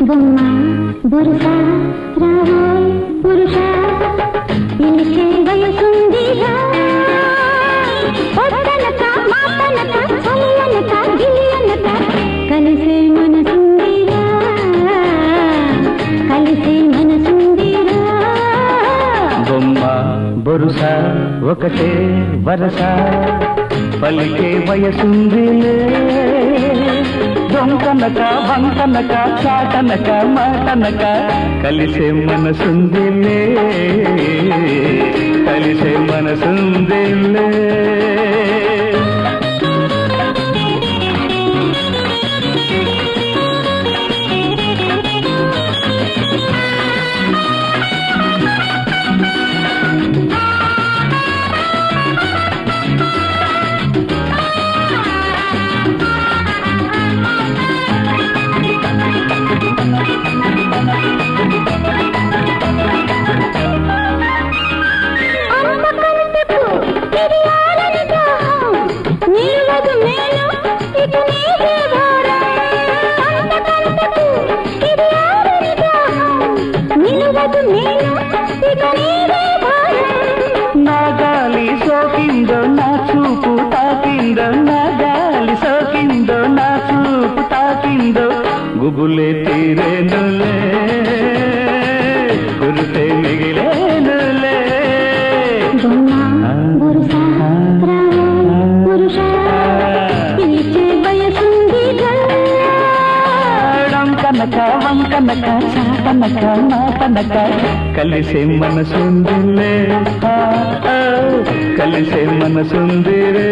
బొమ్మ బురుస రావోయ్ పురుష నిలిచే వయసుందిరా పొద్దనక మాటనక చల్లనక గిల్లనక కలిసే మనసుందిరా కలిసే మనసుందిరా బొమ్మ బురుస ఒకటే వరస పలికే వయసుందిలే దొంకనక వంకనక చాటనక మాటనక కలిసే మనసుందిలే కలిసే మనసుందిలే నాగాలి సోకిందో నా చూపు తాకిందో నాగాలి సోకిందో నా చూపు తాకిందో గుబులే తీరేనులే గురుతే మిగిలేనులే కనక వంకనక చాటనక మాటనక కలిసే మనసుందిలే కలిసే మనసుందిరే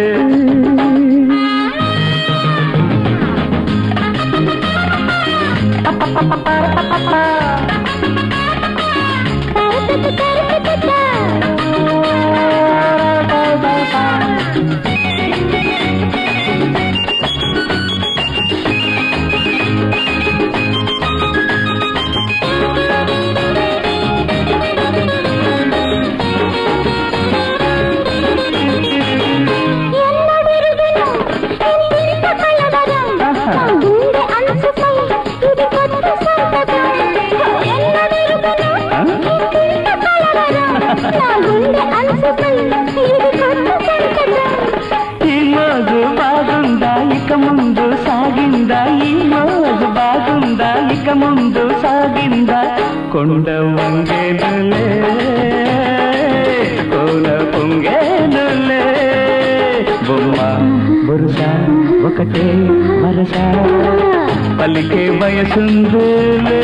ఈ మోజు బాగుందా ఇక ముందు సాగిందా ఈ మోజు బాగుందా ఇక ముందు సాగిందా కొండ వంగేనులే కోన పొంగేనులే బొమ్మ బురుస ఒకటే వరస పలికే వయసుందిలే